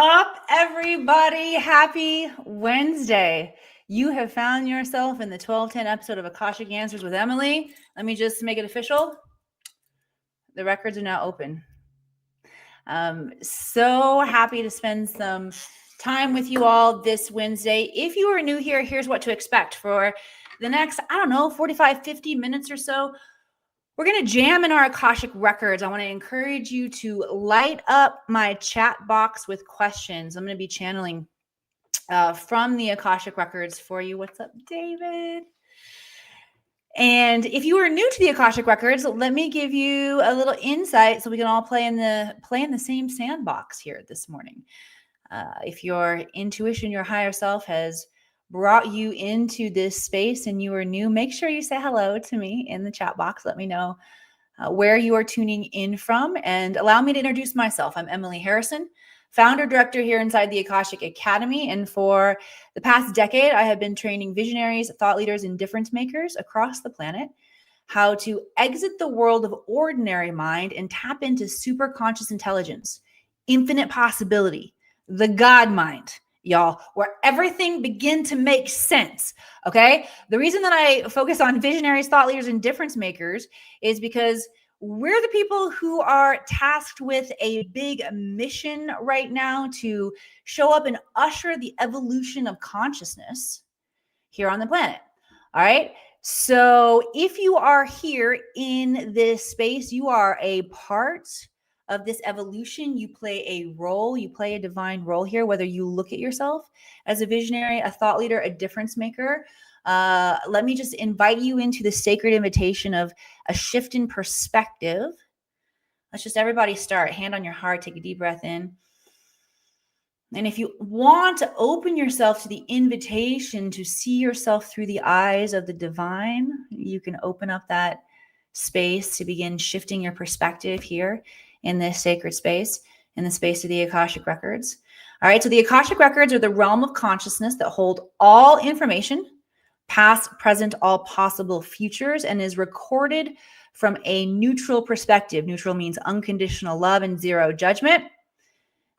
up, everybody? Happy Wednesday. You have found yourself in the 1210 episode of Akashic Answers with Emily. Let me just make it official. The records are now open. So happy to spend some time with you all this Wednesday. If you are new here, here's what to expect for the next, 45, 50 minutes or so. We're going to jam in our Akashic Records. I want to encourage you to light up my chat box with questions. I'm going to be channeling from the Akashic Records for you. What's up, David? And if you are new to the Akashic Records, let me give you a little insight so we can all play in the same sandbox here this morning. If your intuition, your higher self has brought you into this space and you are new, make sure you say hello to me in the chat box. Let me know where you are tuning in from, and allow me to introduce myself. I'm Emily Harrison, founder director here inside the Akashic Academy. And for the past decade, I have been training visionaries, thought leaders, and difference makers across the planet how to exit the world of ordinary mind and tap into super conscious intelligence, infinite possibility, the God mind, y'all, where everything begin to make sense. Okay. The reason that I focus on visionaries, thought leaders, and difference makers is because we're the people who are tasked with a big mission right now to show up and usher the evolution of consciousness here on the planet. All right. So if you are here in this space, you are a part of this evolution. You play a role, you play a divine role here, whether you look at yourself as a visionary, a thought leader, a difference maker. Let me just invite you into the sacred invitation of a shift in perspective. Let's just everybody start. Hand on your heart, take a deep breath in. And if you want to open yourself to the invitation to see yourself through the eyes of the divine, you can open up that space to begin shifting your perspective here in this sacred space, in the space of the Akashic Records. All right, so the Akashic Records are the realm of consciousness that hold all information, past, present, all possible futures, and is recorded from a neutral perspective. Neutral means unconditional love and zero judgment.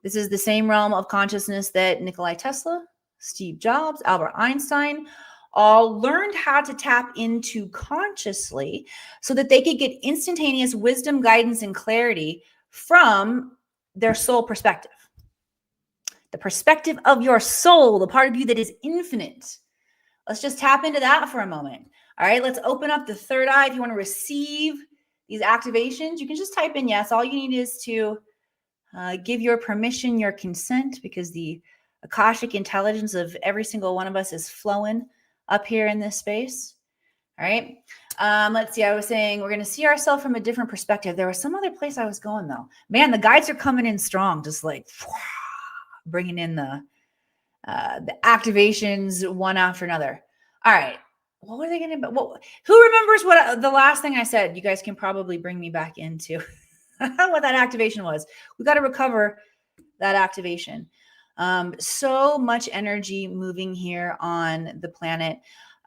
This is the same realm of consciousness that Nikola Tesla, Steve Jobs, Albert Einstein all learned how to tap into consciously so that they could get instantaneous wisdom, guidance, and clarity from their soul perspective. The perspective of your soul, the part of you that is infinite. Let's just tap into that for a moment. All right, let's open up the third eye. If you want to receive these activations, you can just type in yes. All you need is to give your permission, your consent, because the Akashic intelligence of every single one of us is flowing up here in this space. All right. Let's see. I was saying we're going to see ourselves from a different perspective. There was some other place I was going, though. Man, the guides are coming in strong, just like bringing in the activations one after another. All right. What were they going to? Who remembers what the last thing I said? You guys can probably bring me back into what that activation was. We got to recover that activation. So much energy moving here on the planet.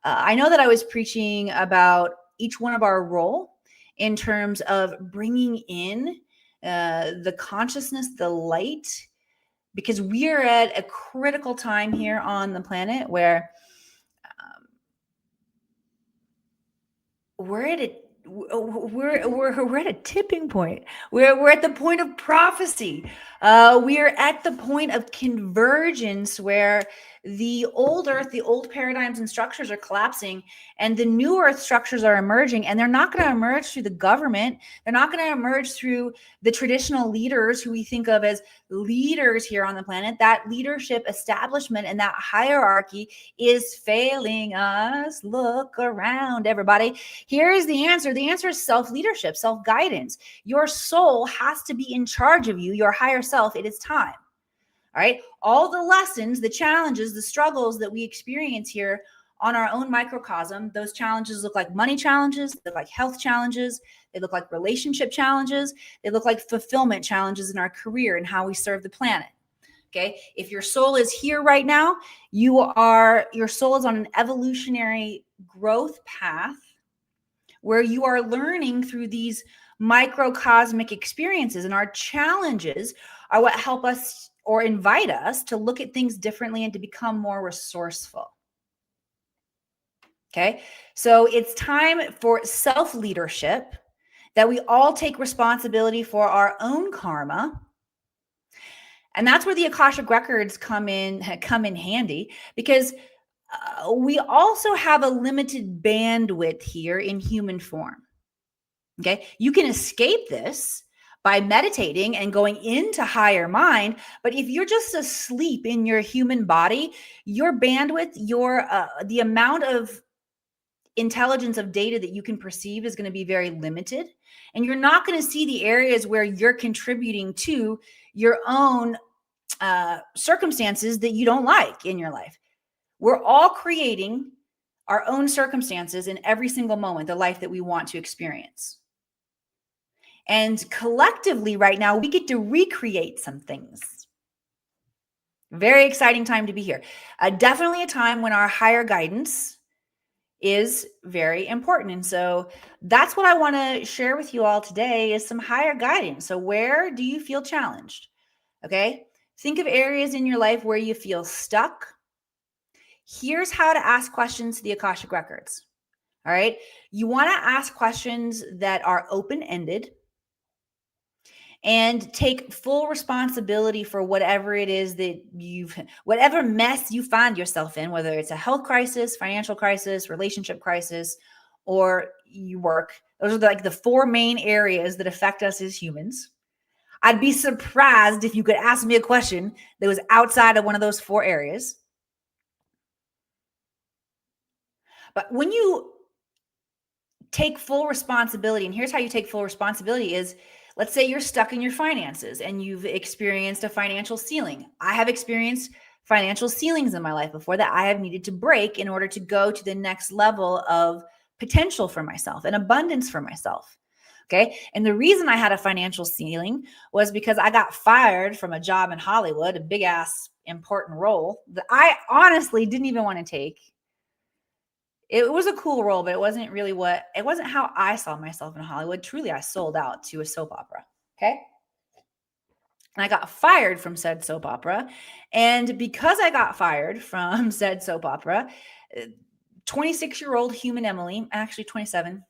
I know that I was preaching about each one of our role in terms of bringing in the consciousness, the light, because we are at a critical time here on the planet where we're at a tipping point. We're at the point of prophecy. We are at the point of convergence where the old earth, the old paradigms and structures are collapsing, and the new earth structures are emerging. And they're not going to emerge through the government. They're not going to emerge through the traditional leaders who we think of as leaders here on the planet. That leadership establishment and that hierarchy is failing us. Look around, everybody. Here is the answer. The answer is self-leadership, self-guidance. Your soul has to be in charge of you, your higher self. It is time. All right. All the lessons, the challenges, the struggles that we experience here on our own microcosm, those challenges look like money challenges, they look like health challenges, they look like relationship challenges, they look like fulfillment challenges in our career and how we serve the planet. Okay. If your soul is here right now, your soul is on an evolutionary growth path where you are learning through these microcosmic experiences, and our challenges are what help us or invite us to look at things differently and to become more resourceful. Okay. So it's time for self-leadership, that we all take responsibility for our own karma. And that's where the Akashic Records come in handy, because we also have a limited bandwidth here in human form. Okay. You can escape this by meditating and going into higher mind. But if you're just asleep in your human body, your bandwidth, the amount of intelligence of data that you can perceive is going to be very limited. And you're not going to see the areas where you're contributing to your own circumstances that you don't like in your life. We're all creating our own circumstances in every single moment, the life that we want to experience. And collectively right now, we get to recreate some things. Very exciting time to be here. Definitely a time when our higher guidance is very important. And so that's what I want to share with you all today, is some higher guidance. So where do you feel challenged? Okay. Think of areas in your life where you feel stuck. Here's how to ask questions to the Akashic Records. All right. You want to ask questions that are open-ended and take full responsibility for whatever it is that whatever mess you find yourself in, whether it's a health crisis, financial crisis, relationship crisis, or you work. Those are like the four main areas that affect us as humans. I'd be surprised if you could ask me a question that was outside of one of those four areas. But when you take full responsibility, and here's how you take full responsibility is, let's say you're stuck in your finances and you've experienced a financial ceiling. I have experienced financial ceilings in my life before that I have needed to break in order to go to the next level of potential for myself and abundance for myself. Okay. And the reason I had a financial ceiling was because I got fired from a job in Hollywood, a big ass important role that I honestly didn't even want to take. It was a cool role, but it wasn't how I saw myself in Hollywood. Truly, I sold out to a soap opera. Okay. And I got fired from said soap opera. And because I got fired from said soap opera, 26-year-old human Emily, actually 27,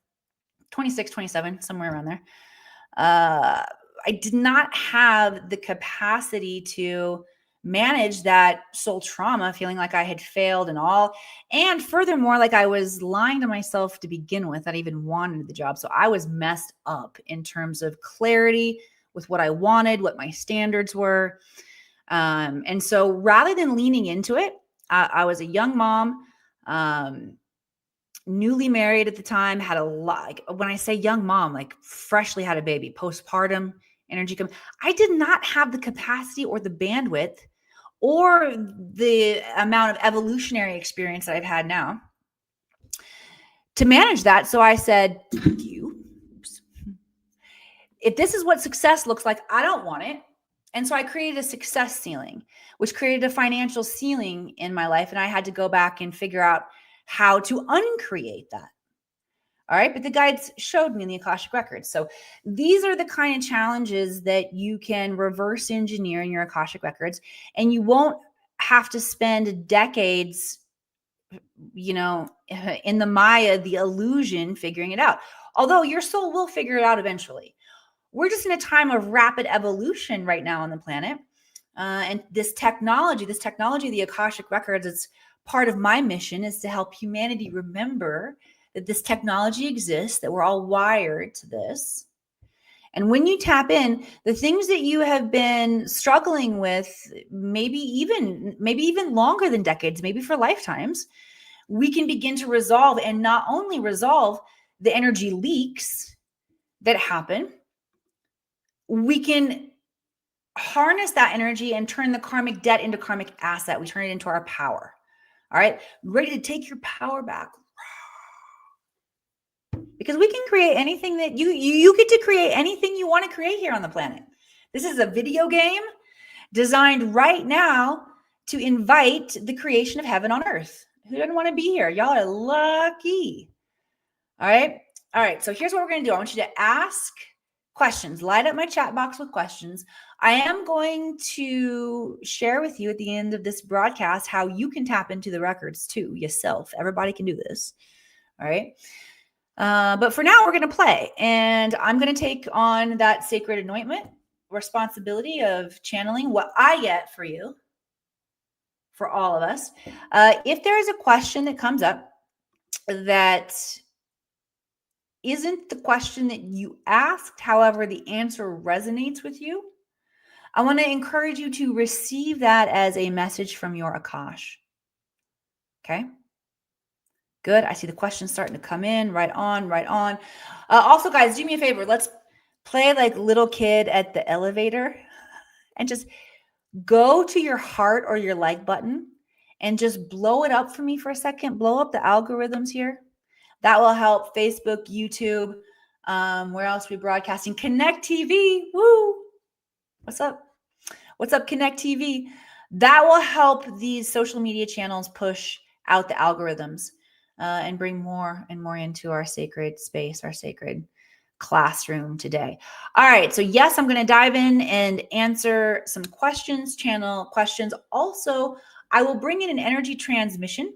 26, 27, somewhere around there. I did not have the capacity to manage that soul trauma, feeling like I had failed and all. And furthermore, like I was lying to myself to begin with, that I even wanted the job. So I was messed up in terms of clarity with what I wanted, what my standards were. And so rather than leaning into it, I was a young mom, newly married at the time, had a lot, like when I say young mom, like freshly had a baby, postpartum energy. I did not have the capacity or the bandwidth or the amount of evolutionary experience that I've had now to manage that. So I said, if this is what success looks like, I don't want it. And so I created a success ceiling, which created a financial ceiling in my life. And I had to go back and figure out how to uncreate that. All right. But the guides showed me in the Akashic Records. So these are the kind of challenges that you can reverse engineer in your Akashic Records. And you won't have to spend decades, in the Maya, the illusion, figuring it out. Although your soul will figure it out eventually. We're just in a time of rapid evolution right now on the planet. And this technology, the Akashic Records, it's part of my mission, is to help humanity remember that this technology exists, that we're all wired to this. And when you tap in, the things that you have been struggling with, maybe even longer than decades, maybe for lifetimes, we can begin to resolve, and not only resolve the energy leaks that happen, we can harness that energy and turn the karmic debt into karmic asset. We turn it into our power. All right. Ready to take your power back. Because we can create anything that you get to create anything you want to create here on the planet. This is a video game designed right now to invite the creation of heaven on earth. Who doesn't want to be here? Y'all are lucky. All right. So here's what we're going to do. I want you to ask questions. Light up my chat box with questions. I am going to share with you at the end of this broadcast how you can tap into the records too yourself. Everybody can do this. All right. But for now, we're going to play. And I'm going to take on that sacred anointment responsibility of channeling what I get for you, for all of us. If there is a question that comes up that isn't the question that you asked, however, the answer resonates with you, I want to encourage you to receive that as a message from your Akash. Okay? Good. I see the questions starting to come in. Right on, right on. Also, guys, do me a favor. Let's play like little kid at the elevator and just go to your heart or your like button and just blow it up for me for a second. Blow up the algorithms here. That will help Facebook, YouTube. Where else are we broadcasting? Connect TV. Woo. What's up? What's up, Connect TV? That will help these social media channels push out the algorithms and bring more and more into our sacred space, our sacred classroom today. All right. So yes, I'm going to dive in and answer some questions, channel questions. Also, I will bring in an energy transmission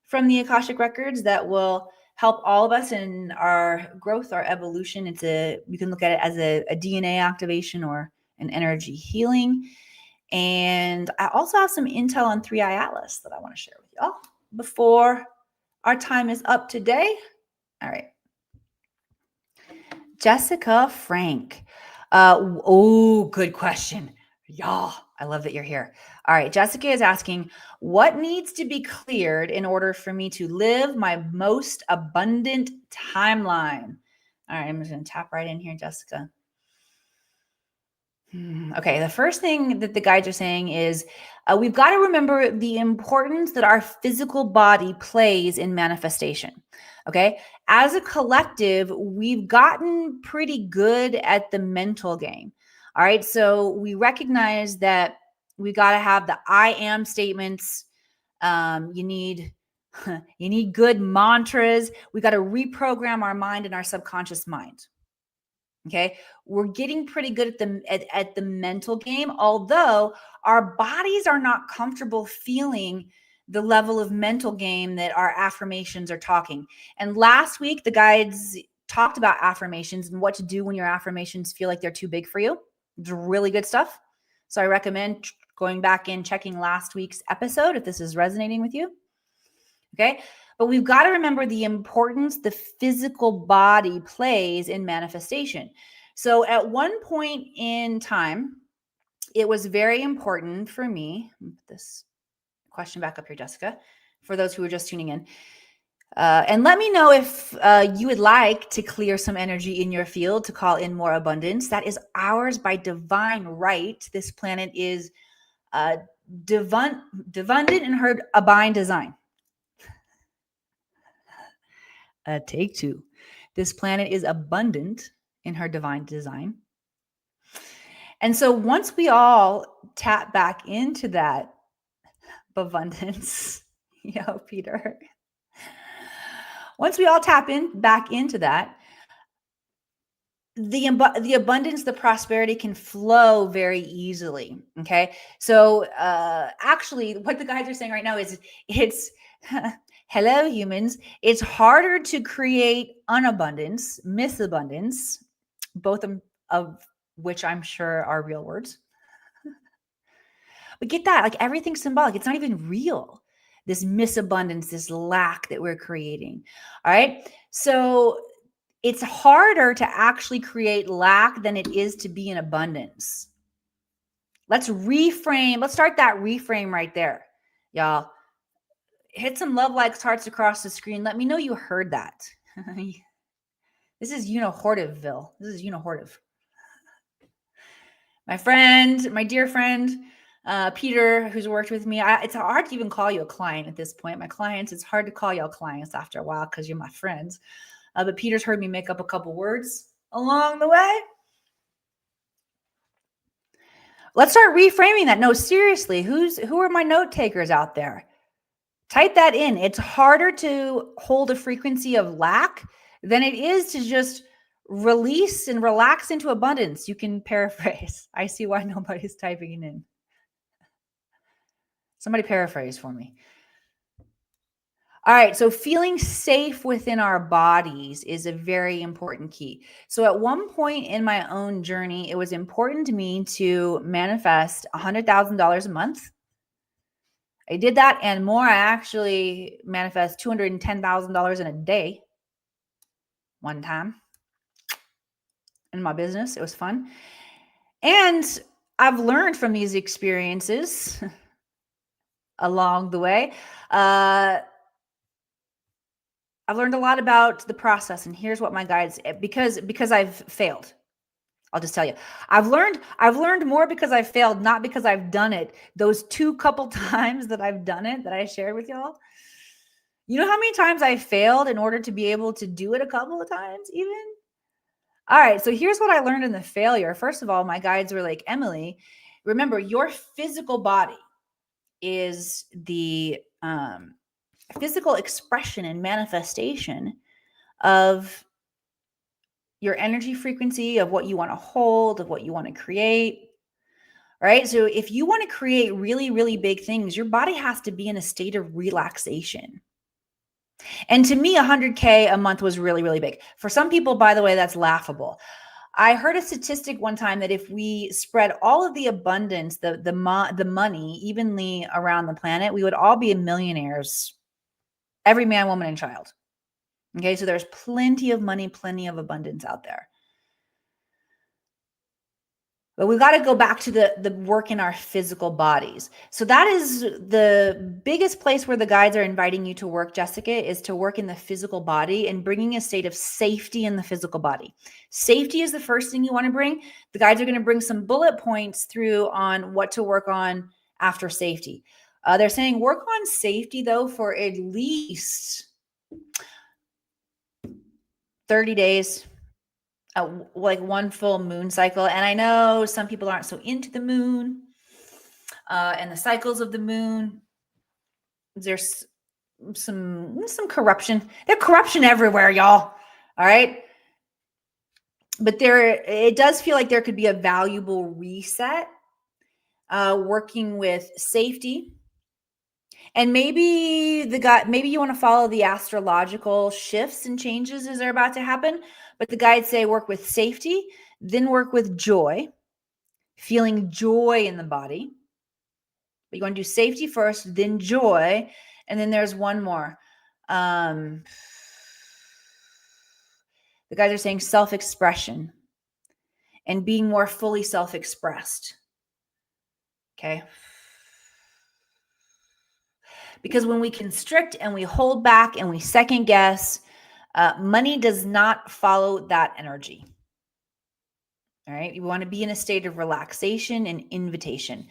from the Akashic Records that will help all of us in our growth, our evolution. You can look at it as a DNA activation or an energy healing. And I also have some intel on 3i Atlas that I want to share with y'all before our time is up today. All right. Jessica Frank. Good question. Y'all, I love that you're here. All right. Jessica is asking, what needs to be cleared in order for me to live my most abundant timeline? All right. I'm just going to tap right in here, Jessica. Okay. The first thing that the guides are saying is we've got to remember the importance that our physical body plays in manifestation. Okay. As a collective, we've gotten pretty good at the mental game. All right. So we recognize that we got to have the I am statements. You need good mantras. We got to reprogram our mind and our subconscious mind. Okay. We're getting pretty good at the mental game, although our bodies are not comfortable feeling the level of mental game that our affirmations are talking. And last week, the guides talked about affirmations and what to do when your affirmations feel like they're too big for you. It's really good stuff. So I recommend going back and checking last week's episode if this is resonating with you. Okay. But we've got to remember the importance the physical body plays in manifestation. So at one point in time, it was very important for me. Put this question back up here, Jessica, for those who are just tuning in. And let me know if you would like to clear some energy in your field to call in more abundance. That is ours by divine right. This planet is divundant in her abine design. Take two. This planet is abundant in her divine design. And so once we all tap back into that abundance, Peter, once we all tap back into that, the abundance, the prosperity can flow very easily. Okay. So actually what the guys are saying right now is it's hello, humans. It's harder to create unabundance, misabundance, both of which I'm sure are real words. But get that, like everything's symbolic. It's not even real. This misabundance, this lack that we're creating. All right. So it's harder to actually create lack than it is to be in abundance. Let's reframe. Let's start that reframe right there, y'all. Hit some love likes hearts across the screen. Let me know you heard that. This is Hortiville. This is Hortiv. My friend, my dear friend, Peter, who's worked with me. It's hard to even call you a client at this point. My clients, it's hard to call y'all clients after a while because you're my friends. But Peter's heard me make up a couple words along the way. Let's start reframing that. No, seriously, who are my note takers out there? Type that in. It's harder to hold a frequency of lack than it is to just Release and relax into abundance. You can paraphrase. I see why nobody's typing it in. Somebody paraphrase for me. All right. So feeling safe within our bodies is a very important key. So at one point in my own journey, it was important to me to manifest $100,000 a month. I did that and more. I actually manifest $210,000 in a day one time in my business. It was fun. And I've learned from these experiences along the way. I've learned a lot about the process, and here's what my guides, because I've failed. I'll just tell you, I've learned more because I've failed, not because I've done it. Those two couple times that I've done it that I shared with y'all. You know how many times I failed in order to be able to do it a couple of times even? All right, so here's what I learned in the failure. First of all, my guides were like, Emily, remember your physical body is the physical expression and manifestation of your energy frequency, of what you want to hold, of what you want to create. Right? So if you want to create really, really big things, your body has to be in a state of relaxation. And to me, 100K a month was really, really big. For some people, by the way, that's laughable. I heard a statistic one time that if we spread all of the abundance, the money evenly around the planet, we would all be millionaires. Every man, woman, and child. Okay, so there's plenty of money, plenty of abundance out there. But we've got to go back to the work in our physical bodies. So that is the biggest place where the guides are inviting you to work, Jessica, is to work in the physical body and bringing a state of safety in the physical body. Safety is the first thing you want to bring. The guides are going to bring some bullet points through on what to work on after safety. They're saying work on safety, though, for at least 30 days. Like one full moon cycle. And I know some people aren't so into the moon and the cycles of the moon. There's some corruption. There's corruption everywhere, y'all. All right. But it does feel like there could be a valuable reset working with safety. And maybe you want to follow the astrological shifts and changes as they're about to happen. But the guides say work with safety, then work with joy, feeling joy in the body. But you want to do safety first, then joy. And then there's one more. The guides are saying self-expression and being more fully self-expressed. Okay. Because when we constrict and we hold back and we second guess, money does not follow that energy. All right. You want to be in a state of relaxation and invitation.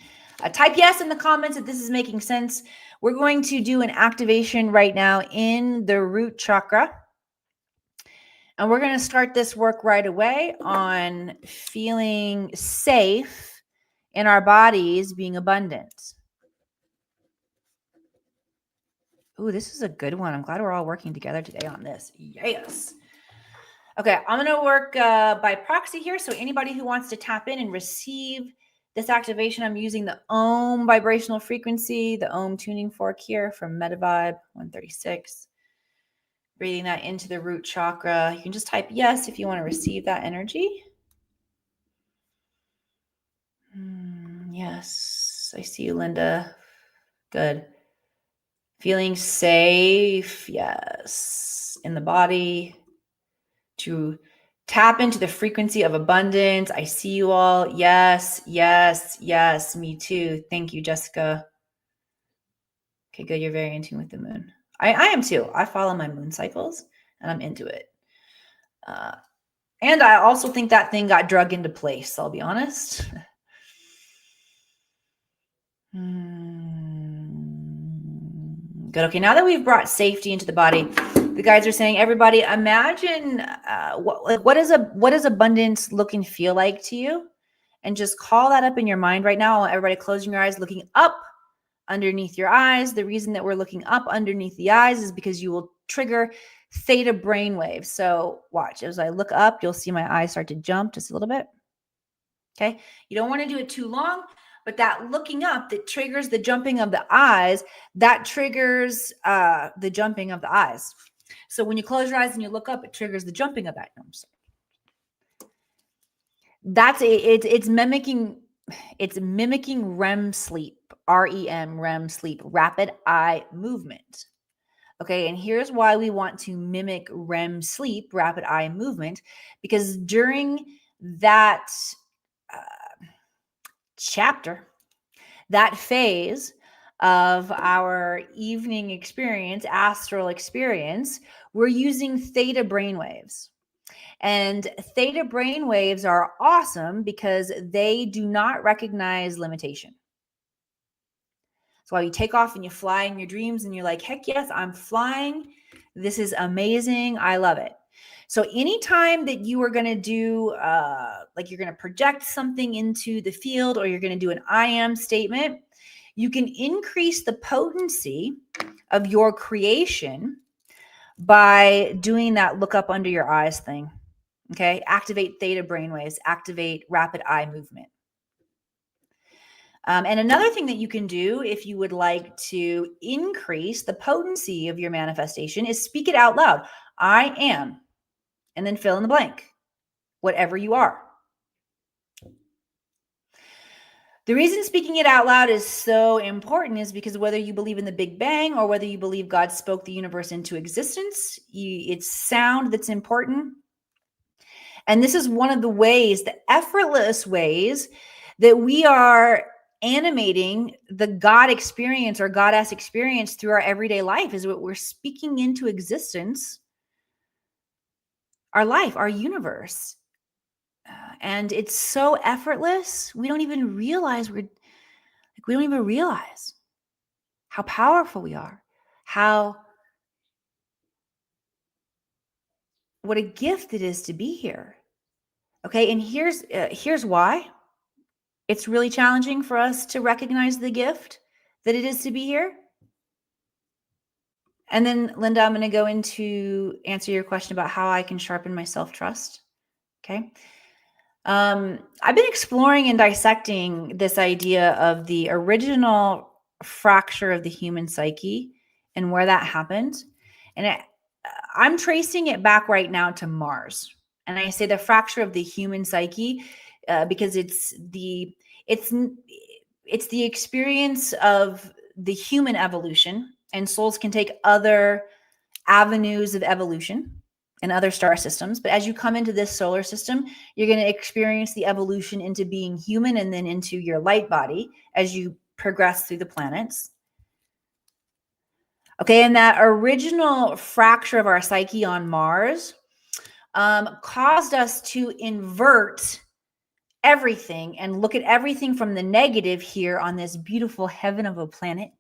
Type yes in the comments if this is making sense. We're going to do an activation right now in the root chakra. And we're going to start this work right away on feeling safe in our bodies, being abundant. Ooh, this is a good one. I'm glad we're all working together today on this. Yes. Okay, I'm going to work by proxy here. So anybody who wants to tap in and receive this activation, I'm using the Om vibrational frequency, the Om tuning fork here from MetaVibe 136. Breathing that into the root chakra. You can just type yes if you want to receive that energy. Yes, I see you, Linda. Good. Feeling safe, yes, in the body, to tap into the frequency of abundance. I see you all. Yes, yes, yes, me too. Thank you, Jessica. Okay, good. You're very in tune with the moon. I am too. I follow my moon cycles and I'm into it. And I also think that thing got drug into place, I'll be honest. Good. Okay, now that we've brought safety into the body, the guides are saying, everybody, imagine what does abundance look and feel like to you? And just call that up in your mind right now. Everybody closing your eyes, looking up underneath your eyes. The reason that we're looking up underneath the eyes is because you will trigger theta brainwaves. So watch, as I look up, you'll see my eyes start to jump just a little bit. Okay. You don't want to do it too long, but that looking up that triggers the jumping of the eyes, that triggers the jumping of the eyes. So when you close your eyes and you look up, it triggers the jumping of that. That's it's mimicking REM sleep, REM sleep, rapid eye movement. Okay, and here's why we want to mimic REM sleep, rapid eye movement, because during that chapter, that phase of our evening experience, astral experience, we're using theta brainwaves. And theta brainwaves are awesome because they do not recognize limitation. So while you take off and you fly in your dreams and you're like, heck yes, I'm flying. This is amazing. I love it. So anytime that you are going to do, like you're going to project something into the field, or you're going to do an I am statement, you can increase the potency of your creation by doing that look up under your eyes thing. Okay. Activate theta brainwaves, activate rapid eye movement. And another thing that you can do if you would like to increase the potency of your manifestation is speak it out loud. I am, and then fill in the blank, whatever you are. The reason speaking it out loud is so important is because whether you believe in the Big Bang or whether you believe God spoke the universe into existence, it's sound that's important. And this is one of the ways, the effortless ways that we are animating the God experience or goddess experience through our everyday life, is what we're speaking into existence, our life, our universe. And it's so effortless. We don't even realize we don't even realize how powerful we are, what a gift it is to be here. Okay. And here's why it's really challenging for us to recognize the gift that it is to be here. And then, Linda, I'm going to go into answer your question about how I can sharpen my self-trust. Okay. I've been exploring and dissecting this idea of the original fracture of the human psyche and where that happened. And I'm tracing it back right now to Mars. And I say the fracture of the human psyche because it's the experience of the human evolution, and souls can take other avenues of evolution and other star systems. But as you come into this solar system, you're going to experience the evolution into being human and then into your light body as you progress through the planets. Okay, and that original fracture of our psyche on Mars caused us to invert everything and look at everything from the negative here on this beautiful heaven of a planet.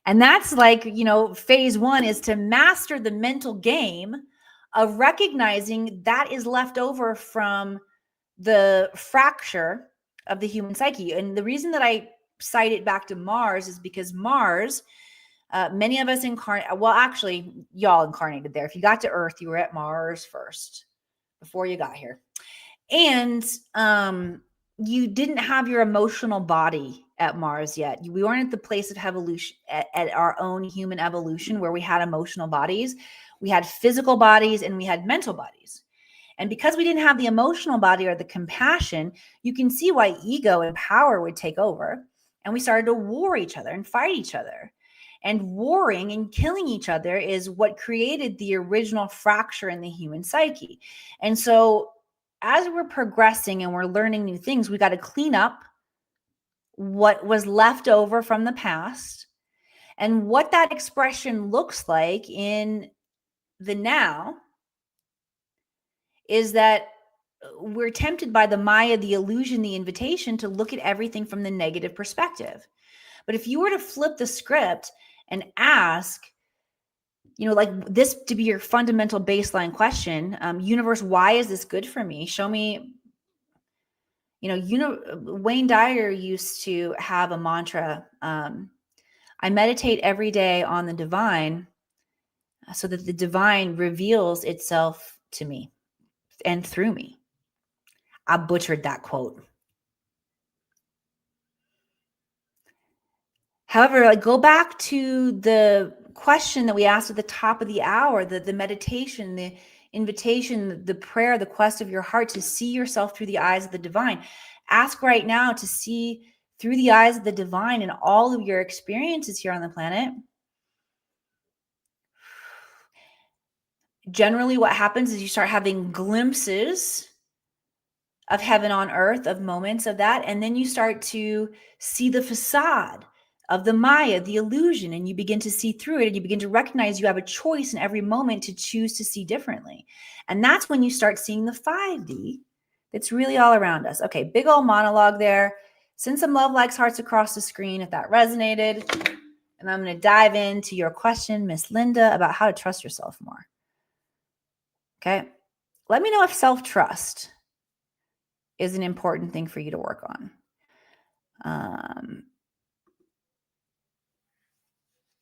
And that's like, phase one is to master the mental game of recognizing that is left over from the fracture of the human psyche. And the reason that I cite it back to Mars is because Mars, many of us actually, y'all incarnated there. If you got to Earth, you were at Mars first before you got here. And you didn't have your emotional body at Mars yet. We weren't at the place of evolution, at our own human evolution, where we had emotional bodies. We had physical bodies and we had mental bodies. And because we didn't have the emotional body or the compassion, you can see why ego and power would take over. And we started to war each other and fight each other. And warring and killing each other is what created the original fracture in the human psyche. And so as we're progressing and we're learning new things, we got to clean up what was left over from the past and what that expression looks like in the now is that we're tempted by the Maya, the illusion, the invitation to look at everything from the negative perspective. But if you were to flip the script and ask, like this to be your fundamental baseline question, universe, why is this good for me? Show me, Wayne Dyer used to have a mantra. I meditate every day on the divine. so that the divine reveals itself to me and through me. I butchered that quote. However, like, go back to the question that we asked at the top of the hour, the meditation, the invitation, the prayer, the quest of your heart to see yourself through the eyes of the divine. Ask right now to see through the eyes of the divine in all of your experiences here on the planet. Generally, what happens is you start having glimpses of heaven on earth, of moments of that, and then you start to see the facade of the Maya, the illusion, and you begin to see through it, and you begin to recognize you have a choice in every moment to choose to see differently. And that's when you start seeing the 5D that's really all around us. Okay, big old monologue there. Send some love, likes, hearts across the screen if that resonated. And I'm going to dive into your question, Miss Linda, about how to trust yourself more. Okay, let me know if self-trust is an important thing for you to work on.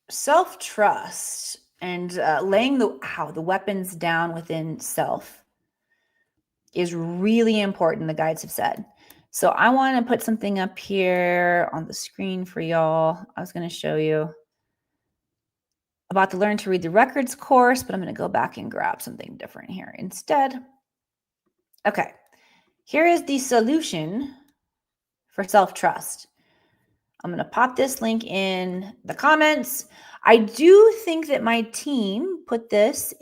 Self-trust and laying the weapons down within self is really important, the guides have said. So I want to put something up here on the screen for y'all. I was going to show you about the Learn to Read the Records course, but I'm going to go back and grab something different here instead. Okay, here is the solution for self-trust. I'm going to pop this link in the comments. I do think that my team put this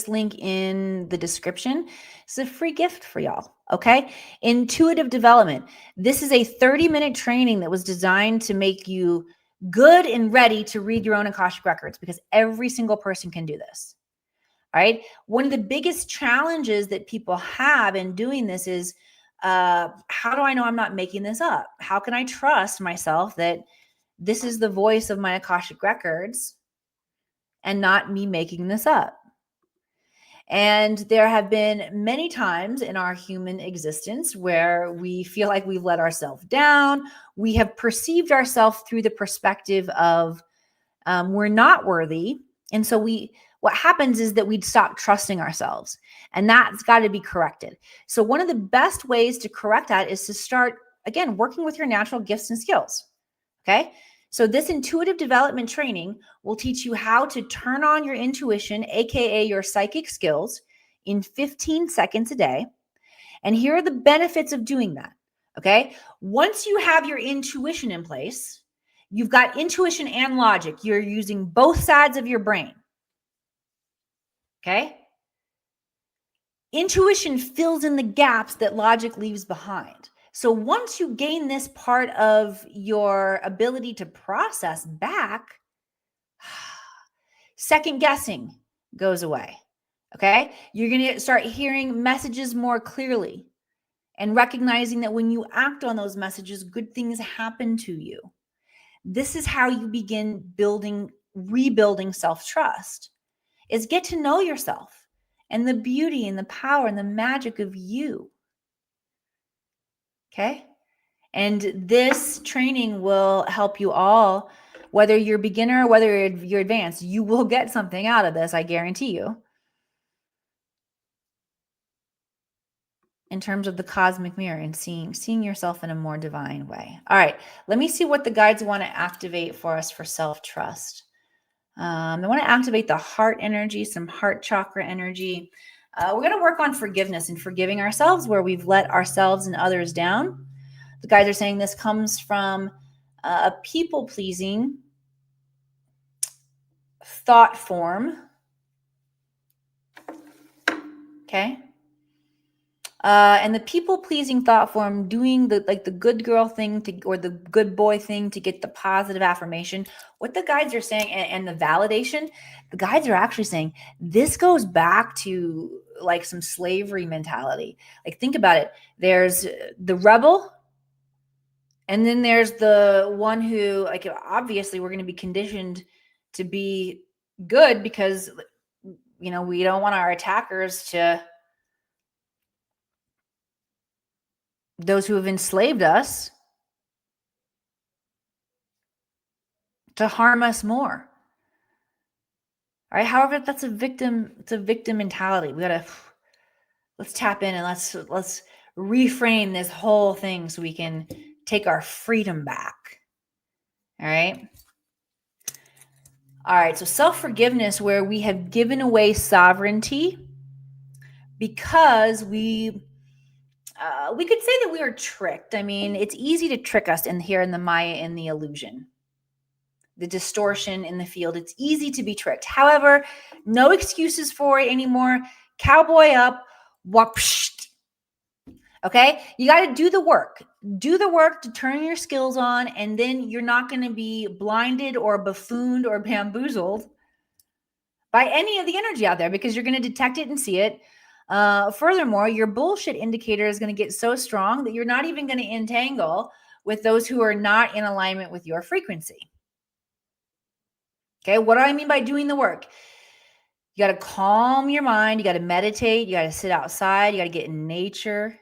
link in the description. It's a free gift for y'all, okay? Intuitive development. This is a 30-minute training that was designed to make you good and ready to read your own Akashic Records, because every single person can do this, all right? One of the biggest challenges that people have in doing this is, how do I know I'm not making this up? How can I trust myself that this is the voice of my Akashic Records and not me making this up? And there have been many times in our human existence where we feel like we've let ourselves down. We have perceived ourselves through the perspective of we're not worthy. And so what happens is that we'd stop trusting ourselves, and that's got to be corrected. So one of the best ways to correct that is to start, again, working with your natural gifts and skills. Okay. So this intuitive development training will teach you how to turn on your intuition, AKA your psychic skills, in 15 seconds a day. And here are the benefits of doing that. Okay. Once you have your intuition in place, you've got intuition and logic. You're using both sides of your brain. Okay. Intuition fills in the gaps that logic leaves behind. So once you gain this part of your ability to process back, second guessing goes away. Okay. You're going to start hearing messages more clearly and recognizing that when you act on those messages, good things happen to you. This is how you begin rebuilding self-trust, is get to know yourself and the beauty and the power and the magic of you. Okay. And this training will help you all, whether you're beginner or whether you're advanced. You will get something out of this, I guarantee you, in terms of the cosmic mirror and seeing yourself in a more divine way. All right, let me see what the guides want to activate for us for self-trust. They want to activate the heart energy, some heart chakra energy. We're going to work on forgiveness and forgiving ourselves where we've let ourselves and others down. The guys are saying this comes from a people-pleasing thought form. Okay. And the people-pleasing thought form, doing the good girl thing or the good boy thing to get the positive affirmation. What the guides are saying, and the validation, the guides are actually saying this goes back to like some slavery mentality. Like, think about it. There's the rebel, and then there's the one who, like, obviously we're going to be conditioned to be good because, we don't want our attackers to, those who have enslaved us, to harm us more. All right. However, that's it's a victim mentality. Let's tap in and let's reframe this whole thing so we can take our freedom back. All right. All right. So self-forgiveness, where we have given away sovereignty because we could say that we were tricked. I mean, it's easy to trick us in the Maya, in the illusion, the distortion in the field. It's easy to be tricked. However, no excuses for it anymore. Cowboy up, whoosh. Okay, you got to do the work. Do the work to turn your skills on, and then you're not going to be blinded or buffooned or bamboozled by any of the energy out there, because you're going to detect it and see it. Furthermore, your bullshit indicator is going to get so strong that you're not even going to entangle with those who are not in alignment with your frequency. Okay, what do I mean by doing the work? You got to calm your mind. You got to meditate. You got to sit outside. You got to get in nature.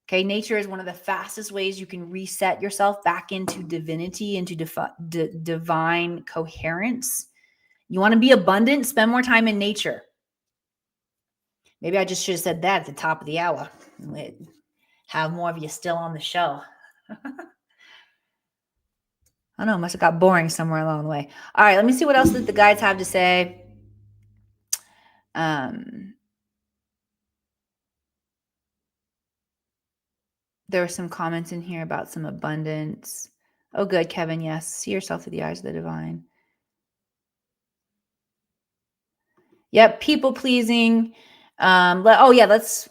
Okay, nature is one of the fastest ways you can reset yourself back into divinity, into divine coherence. You want to be abundant? Spend more time in nature. Maybe I just should have said that at the top of the hour. Have more of you still on the show. I don't know, must have got boring somewhere along the way. All right, let me see what else that the guides have to say. There were some comments in here about some abundance. Oh, good, Kevin. Yes, see yourself through the eyes of the divine. Yep, people pleasing. Let's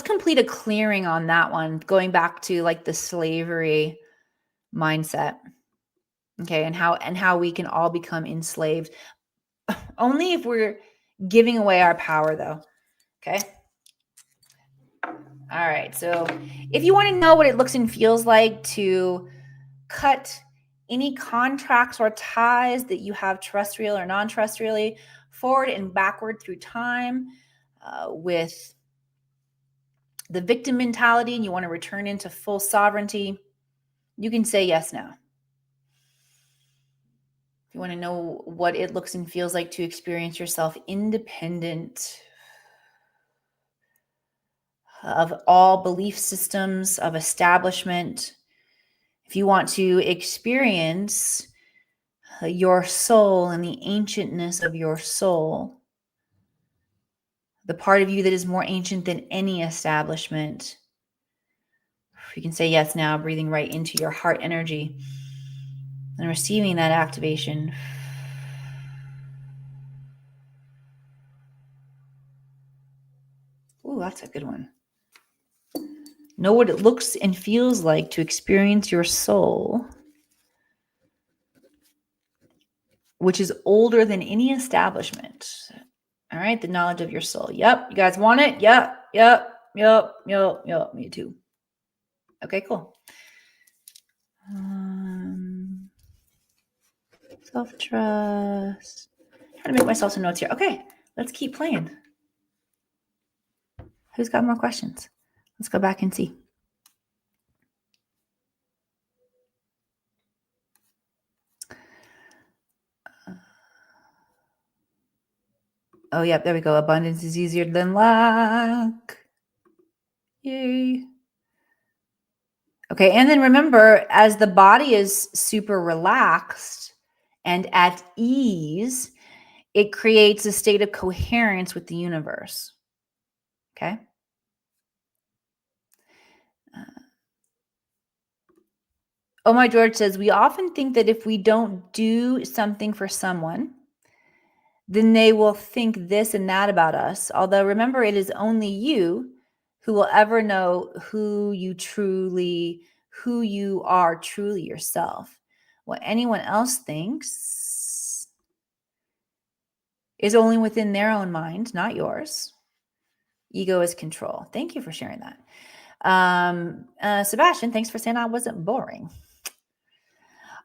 complete a clearing on that one, going back to like the slavery mindset. Okay, and how we can all become enslaved. Only if we're giving away our power, though. Okay. All right. So if you want to know what it looks and feels like to cut any contracts or ties that you have, terrestrial or non-terrestrially, forward and backward through time, with the victim mentality, and you want to return into full sovereignty, you can say yes now. If you want to know what it looks and feels like to experience yourself independent of all belief systems, of establishment, if you want to experience your soul and the ancientness of your soul, the part of you that is more ancient than any establishment, you can say yes now, breathing right into your heart energy and receiving that activation. Ooh, that's a good one. Know what it looks and feels like to experience your soul, which is older than any establishment. All right, the knowledge of your soul. Yep, you guys want it? Yep. Me too. Okay, cool. Self-trust. Trying to make myself some notes here. Okay, let's keep playing. Who's got more questions? Let's go back and see. Oh, yep, there we go. Abundance is easier than lack. Yay. Okay, and then remember, as the body is super relaxed and at ease, it creates a state of coherence with the universe. Okay? Oh, my George says, we often think that if we don't do something for someone, then they will think this and that about us. Although remember, it is only you who will ever know who you are truly yourself. What anyone else thinks is only within their own mind, not yours. Ego is control. Thank you for sharing that. Sebastian, thanks for saying I wasn't boring.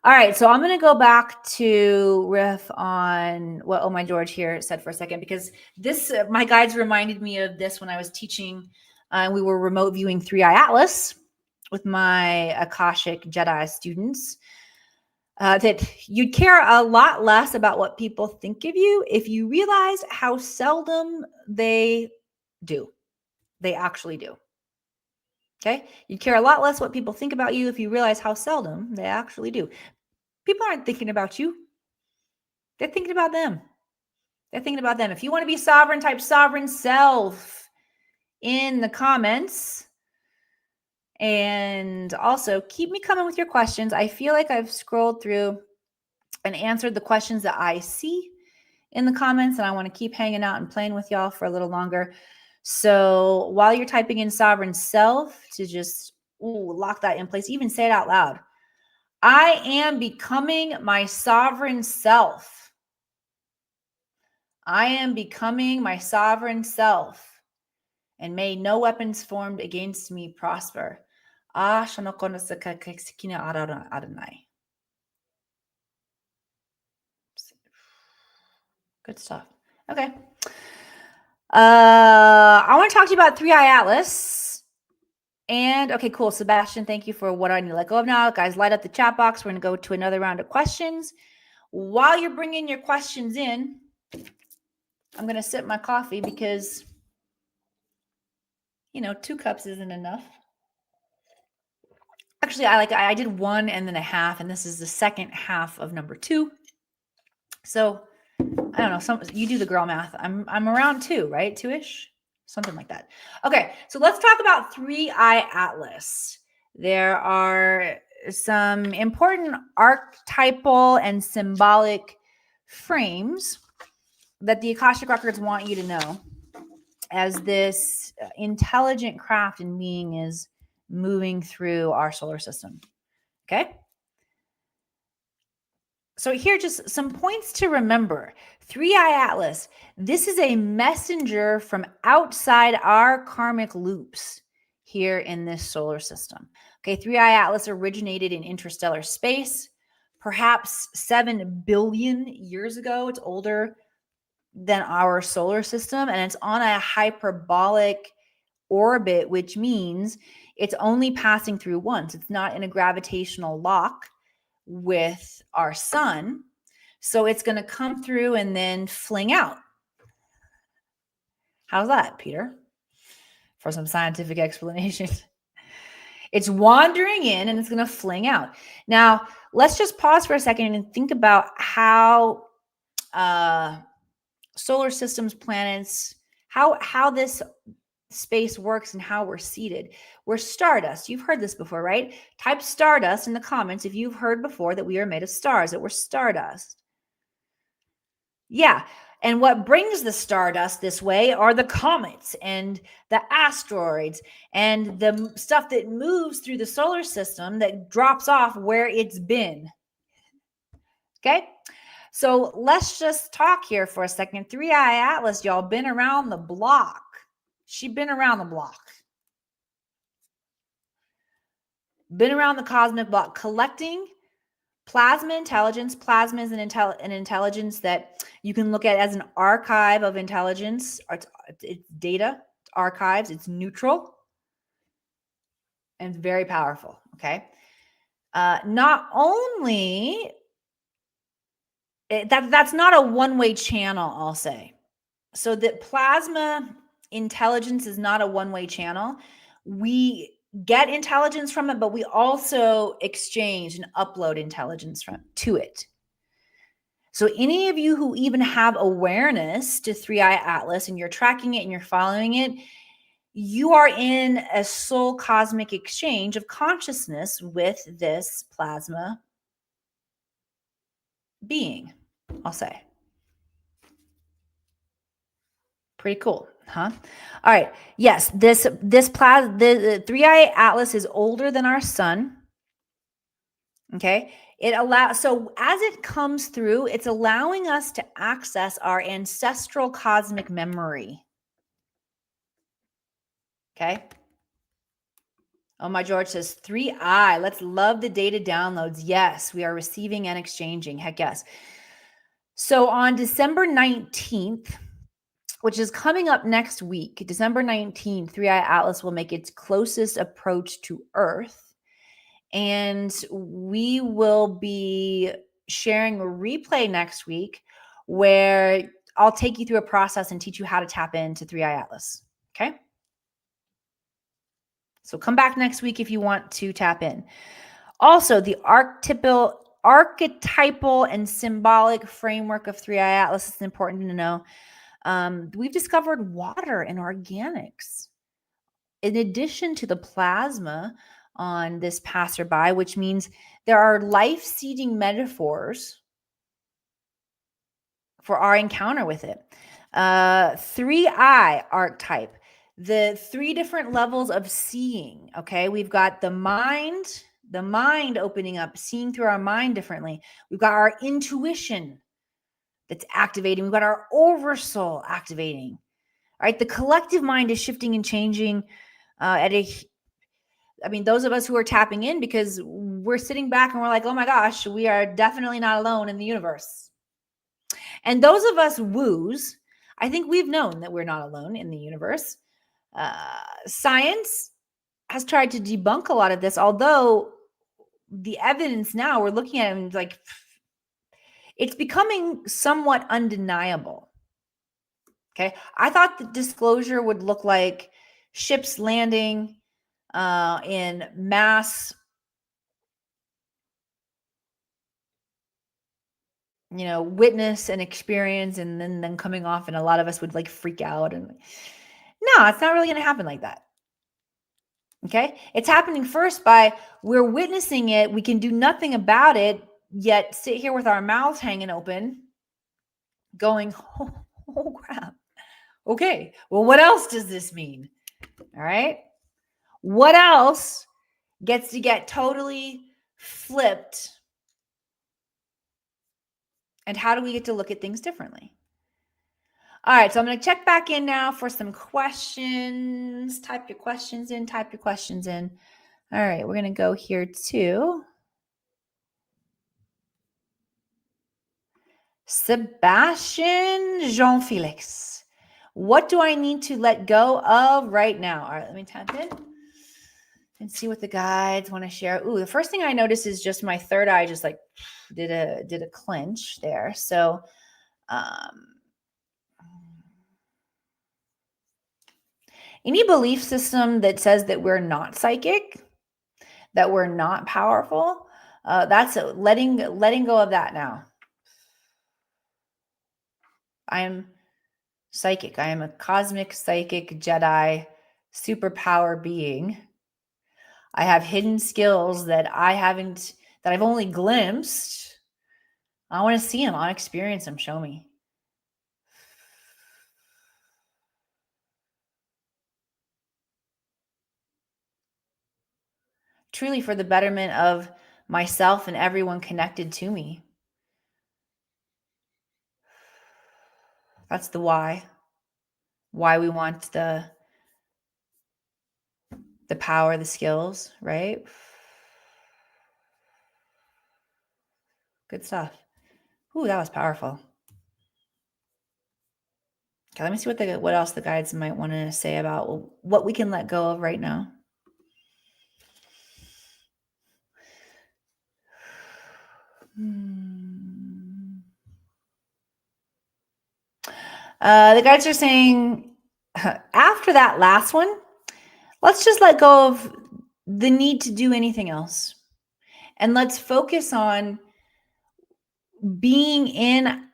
All right, so I'm going to go back to riff on what Oh My George here said for a second, because this, my guides reminded me of this when I was teaching. We were remote viewing 3i Atlas with my Akashic Jedi students. that you'd care a lot less about what people think of you if you realized how seldom they do. They actually do. Okay? You'd care a lot less what people think about you if you realize how seldom they actually do. People aren't thinking about you. They're thinking about them. They're thinking about them. If you want to be sovereign, type sovereign self in the comments. And also keep me coming with your questions. I feel like I've scrolled through and answered the questions that I see in the comments, and I want to keep hanging out and playing with y'all for a little longer. So while you're typing in sovereign self, to just lock that in place, even say it out loud. I am becoming my sovereign self. I am becoming my sovereign self, and may no weapons formed against me prosper. Good stuff. Okay. I want to talk to you about Three Eye Atlas. And okay, cool. Sebastian, thank you for what I need to let go of now. Guys, light up the chat box. We're going to go to another round of questions. While you're bringing your questions in, I'm going to sip my coffee because, 2 cups isn't enough. Actually, I did 1 and then a half, and this is the second half of number 2. So I don't know. You do the girl math. I'm around 2, right? 2-ish, something like that. Okay, so let's talk about Three Eye Atlas. There are some important archetypal and symbolic frames that the Akashic Records want you to know as this intelligent craft and being is moving through our solar system. Okay? So here, just some points to remember. Three Eye Atlas, this is a messenger from outside our karmic loops here in this solar system. Okay, Three Eye Atlas originated in interstellar space, perhaps 7 billion years ago. It's older than our solar system, and it's on a hyperbolic orbit, which means it's only passing through once. It's not in a gravitational lock with our sun. So it's going to come through and then fling out. How's that, Peter? For some scientific explanation. It's wandering in and it's going to fling out. Now, let's just pause for a second and think about how solar systems, planets, how this space works and how we're seated. We're stardust. You've heard this before, right? Type stardust in the comments if you've heard before that we are made of stars, that we're stardust. Yeah. And what brings the stardust this way are the comets and the asteroids and the stuff that moves through the solar system that drops off where it's been. Okay? So let's just talk here for a second. Three Eye Atlas, y'all, been around the block. She's been around the block. Been around the cosmic block, collecting plasma intelligence. Plasma is an intelligence that you can look at as an archive of intelligence. It's data, it's archives, it's neutral, and it's very powerful, okay? Not only, that's not a one-way channel, I'll say. So that plasma intelligence is not a one-way channel. We get intelligence from it, but we also exchange and upload intelligence to it. So any of you who even have awareness to Three Eye Atlas and you're tracking it and you're following it, you are in a soul cosmic exchange of consciousness with this plasma being, I'll say. Pretty cool, huh? All right. Yes, the Three Eye Atlas is older than our sun. Okay. So as it comes through, it's allowing us to access our ancestral cosmic memory. Okay. Oh, my George says 3i. Let's love the data downloads. Yes, we are receiving and exchanging. Heck yes. So on December 19th, which is coming up next week, December 19th, Three Eye Atlas will make its closest approach to Earth. And we will be sharing a replay next week where I'll take you through a process and teach you how to tap into 3i Atlas. Okay. So come back next week if you want to tap in. Also, the archetypal and symbolic framework of 3i Atlas is important to know. We've discovered water and organics in addition to the plasma on this passerby, which means there are life-seeding metaphors for our encounter with it. 3i archetype, the 3 different levels of seeing. Okay, we've got the mind opening up, seeing through our mind differently. We've got our intuition that's activating. We've got our oversoul activating. All right, the collective mind is shifting and changing those of us who are tapping in, because we're sitting back and we're like, oh my gosh, we are definitely not alone in the universe. And those of us woos, I think we've known that we're not alone in the universe. Science has tried to debunk a lot of this, although the evidence now we're looking at it and like it's becoming somewhat undeniable. Okay. I thought the disclosure would look like ships landing in mass, witness and experience, and then coming off, and a lot of us would like freak out. And no, it's not really going to happen like that. Okay. It's happening first by we're witnessing it. We can do nothing about it, yet sit here with our mouths hanging open going, oh crap. Okay. Well, what else does this mean? All right. What else gets to get totally flipped? And how do we get to look at things differently? All right, so I'm going to check back in now for some questions. Type your questions in. All right, we're going to go here to Sebastian Jean-Felix. What do I need to let go of right now? All right, let me tap in and see what the guides want to share. Ooh, the first thing I noticed is just my third eye just like did a clench there. So, any belief system that says that we're not psychic, that we're not powerful, that's letting go of that now. I am psychic. I am a cosmic psychic Jedi superpower being. I have hidden skills that I've only glimpsed. I want to see them. I want to experience them. Show me. Truly for the betterment of myself and everyone connected to me. That's the why. Why we want the power, the skills, right? Good stuff. Ooh, that was powerful. Okay, let me see what else the guides might want to say about what we can let go of right now. The guides are saying after that last one, let's just let go of the need to do anything else. And let's focus on being in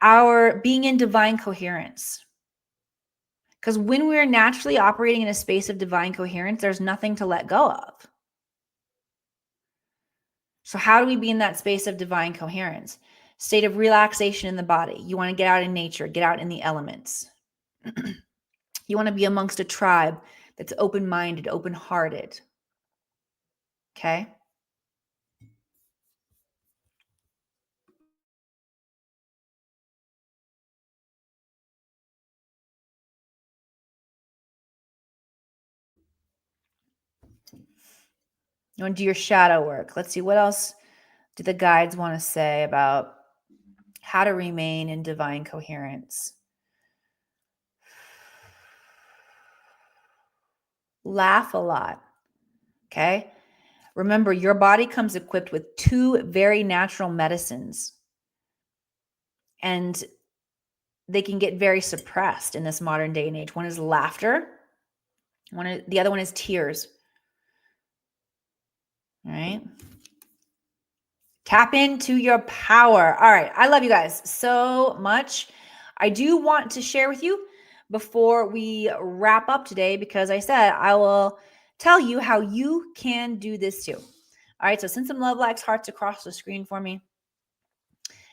divine coherence. Because when we're naturally operating in a space of divine coherence, there's nothing to let go of. So how do we be in that space of divine coherence? State of relaxation in the body. You want to get out in nature, get out in the elements. You want to be amongst a tribe that's open-minded, open-hearted. Okay? You want to do your shadow work. Let's see, what else do the guides want to say about how to remain in divine coherence? Laugh a lot. Okay? Remember, your body comes equipped with two very natural medicines, and they can get very suppressed in this modern day and age. One is laughter. The other one is tears. All right. Tap into your power. All right. I love you guys so much. I do want to share with you before we wrap up today, because I said I will tell you how you can do this too. All right. So send some love, likes, hearts across the screen for me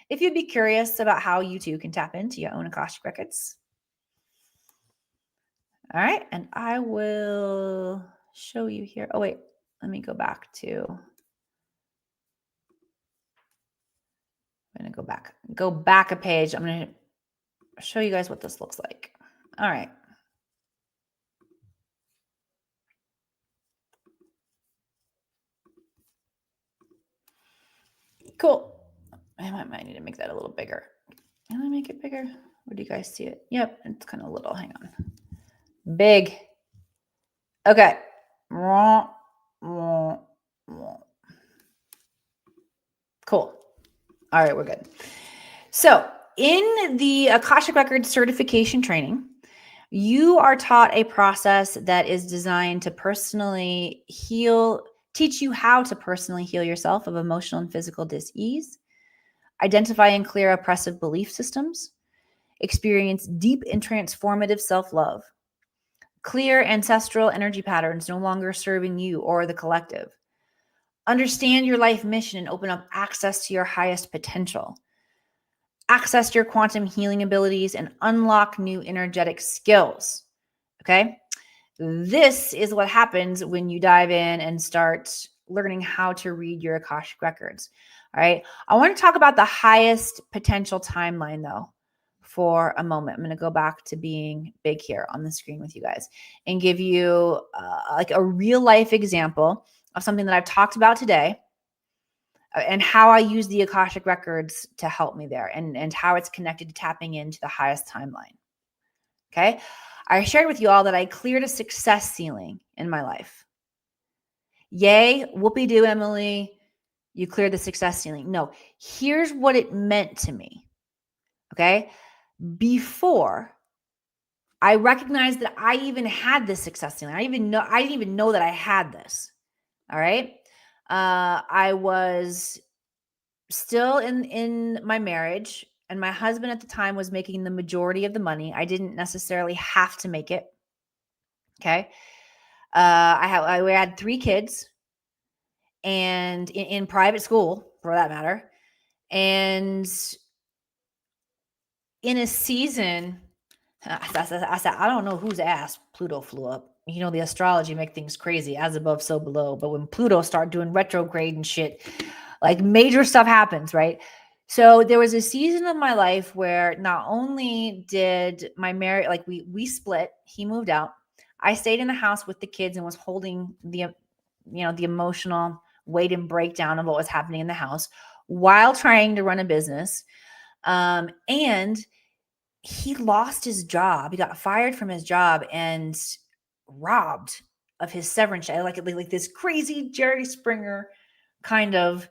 if you'd be curious about how you too can tap into your own Akashic Records. All right. And I will show you here. Oh, wait. Let me go back to... I'm going to go back a page. I'm going to show you guys what this looks like. All right. Cool. I might need to make that a little bigger. Can I make it bigger? Or do you guys see it? Yep. It's kind of little. Hang on. Big. Okay. Cool. All right. We're good. So in the Akashic Records certification training, you are taught a process that is designed to teach you how to personally heal yourself of emotional and physical dis-ease, identify and clear oppressive belief systems, experience deep and transformative self-love, clear ancestral energy patterns no longer serving you or the collective, understand your life mission and open up access to your highest potential, access your quantum healing abilities, and unlock new energetic skills. Okay? This is what happens when you dive in and start learning how to read your Akashic Records. All right. I want to talk about the highest potential timeline, though, for a moment. I'm going to go back to being big here on the screen with you guys and give you like a real life example of something that I've talked about today, and how I use the Akashic Records to help me there, and how it's connected to tapping into the highest timeline. Okay. I shared with you all that I cleared a success ceiling in my life. Yay, whoopee-doo, Emily, you cleared the success ceiling. No, here's what it meant to me. Okay. Before I recognized that I even had this success ceiling, I didn't even know that I had this. All right. I was still in my marriage, and my husband at the time was making the majority of the money. I didn't necessarily have to make it. Okay. We had 3 kids, and in private school, for that matter. And in a season, I said, I don't know whose ass Pluto flew up. You know, the astrology make things crazy, as above, so below. But when Pluto start doing retrograde and shit, like major stuff happens, right? So there was a season of my life where not only did my marriage, like we split, he moved out. I stayed in the house with the kids and was holding the emotional weight and breakdown of what was happening in the house while trying to run a business. And he lost his job. He got fired from his job and robbed of his severance. Like this crazy Jerry Springer kind of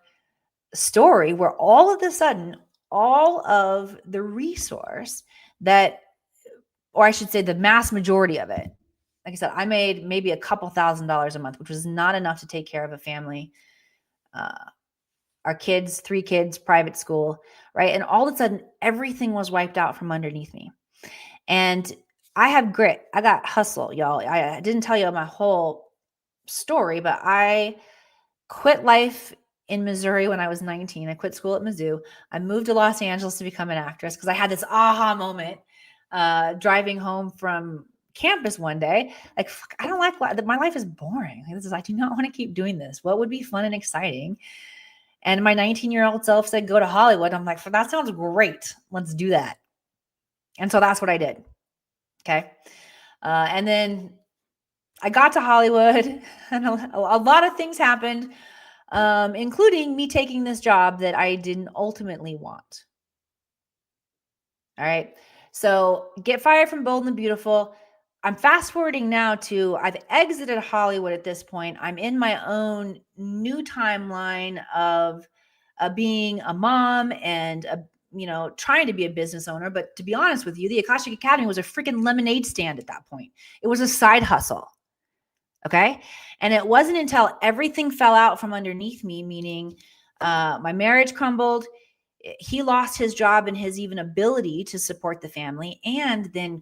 story where all of a sudden, all of the resource that, or I should say the mass majority of it, like I said, I made maybe a couple $1,000s a month, which was not enough to take care of a family, our kids, 3 kids, private school, right? And all of a sudden, everything was wiped out from underneath me. And I have grit. I got hustle, y'all. I didn't tell you my whole story, but I quit life in Missouri when I was 19. I quit school at Mizzou. I moved to Los Angeles to become an actress because I had this aha moment driving home from campus one day. Like, fuck, I don't like my life is boring. I do not want to keep doing this. What would be fun and exciting? And my 19-year-old self said, go to Hollywood. I'm like, that sounds great. Let's do that. And so that's what I did. Okay. And then I got to Hollywood and a lot of things happened, including me taking this job that I didn't ultimately want. All right. So get fired from Bold and the Beautiful. I'm fast forwarding now to I've exited Hollywood at this point. I'm in my own new timeline of being a mom and trying to be a business owner. But to be honest with you, the Akashic Academy was a freaking lemonade stand at that point. It was a side hustle. Okay. And it wasn't until everything fell out from underneath me, meaning my marriage crumbled, he lost his job and his even ability to support the family, and then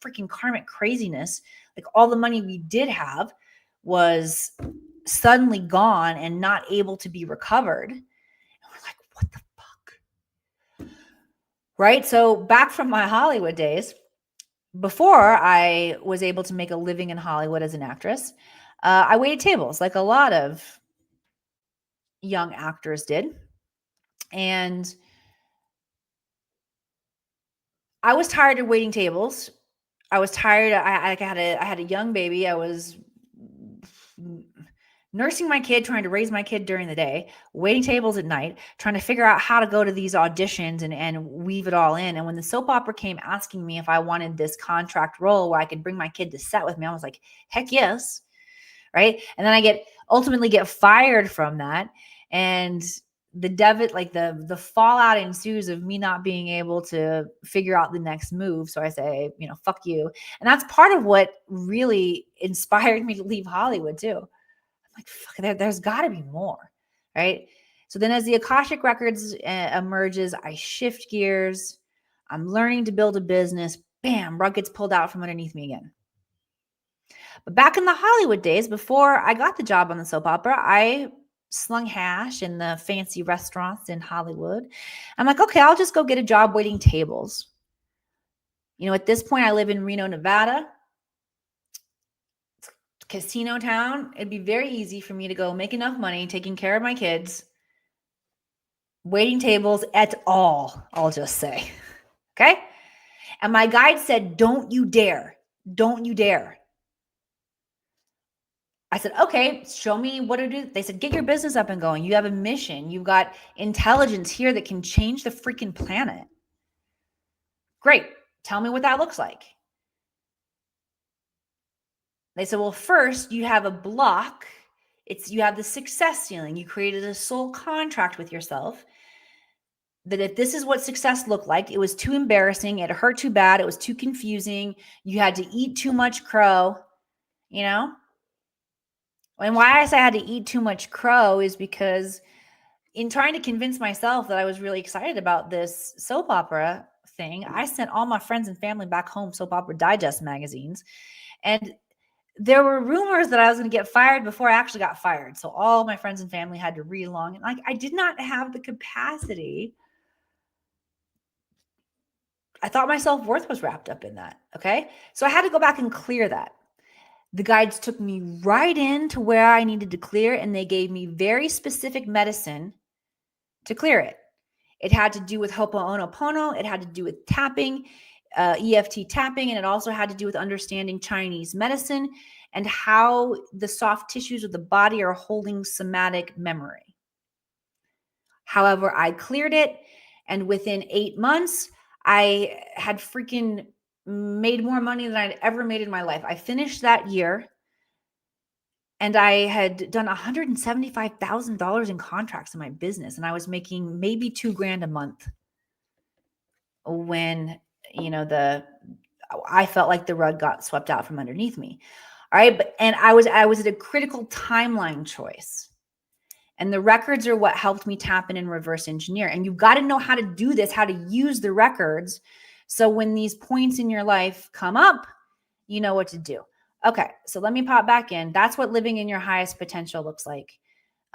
freaking karmic craziness, like all the money we did have was suddenly gone and not able to be recovered. And we're like, what the fuck? Right? So back from my Hollywood days, before I was able to make a living in Hollywood as an actress, I waited tables like a lot of young actors did. And I was tired of waiting tables. I was tired. I had a young baby. I was nursing my kid, trying to raise my kid during the day, waiting tables at night, trying to figure out how to go to these auditions and weave it all in. And when the soap opera came asking me if I wanted this contract role where I could bring my kid to set with me, I was like, heck yes. Right. And then I ultimately get fired from that. And the fallout ensues of me not being able to figure out the next move. So I say, fuck you. And that's part of what really inspired me to leave Hollywood too. I'm like, fuck, there's gotta be more. Right. So then as the Akashic Records emerges, I shift gears. I'm learning to build a business. Bam, rug gets pulled out from underneath me again. But back in the Hollywood days, before I got the job on the soap opera, I slung hash in the fancy restaurants in Hollywood. I'm like, okay, I'll just go get a job waiting tables. At this point, I live in Reno, Nevada. It's casino town. It'd be very easy for me to go make enough money taking care of my kids, waiting tables at all, I'll just say. Okay? And my guide said, don't you dare. Don't you dare. I said, okay, show me what it is. They said, get your business up and going. You have a mission. You've got intelligence here that can change the freaking planet. Great. Tell me what that looks like. They said, well, first you have a block. You have the success ceiling. You created a soul contract with yourself that if this is what success looked like, it was too embarrassing. It hurt too bad. It was too confusing. You had to eat too much crow, And why I say I had to eat too much crow is because in trying to convince myself that I was really excited about this soap opera thing, I sent all my friends and family back home Soap Opera Digest magazines. And there were rumors that I was going to get fired before I actually got fired. So all my friends and family had to read along. And I did not have the capacity. I thought my self-worth was wrapped up in that. Okay. So I had to go back and clear that. The guides took me right into where I needed to clear, and they gave me very specific medicine to clear it. It had to do with Ho'oponopono. It had to do with tapping, EFT tapping, and it also had to do with understanding Chinese medicine and how the soft tissues of the body are holding somatic memory. However, I cleared it, and within 8 months, I had freaking made more money than I'd ever made in my life. I finished that year and I had done $175,000 in contracts in my business, and I was making maybe $2,000 a month when, I felt like the rug got swept out from underneath me. All right. And I was at a critical timeline choice. And the records are what helped me tap in and reverse engineer. And you've got to know how to do this, how to use the records. So when these points in your life come up, you know what to do. Okay, so let me pop back in. That's what living in your highest potential looks like.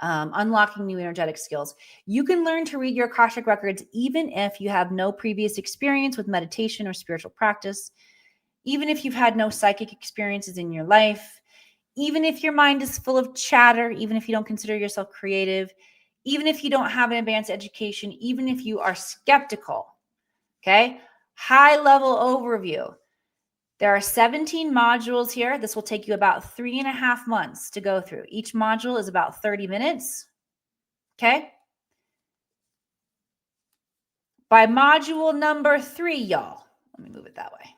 Unlocking new energetic skills. You can learn to read your Akashic records even if you have no previous experience with meditation or spiritual practice, even if you've had no psychic experiences in your life, even if your mind is full of chatter, even if you don't consider yourself creative, even if you don't have an advanced education, even if you are skeptical. Okay, high level overview. There are 17 modules here. This will take you about 3.5 months to go through. Each module is about 30 minutes. Okay. By module number 3, y'all, let me move it that way.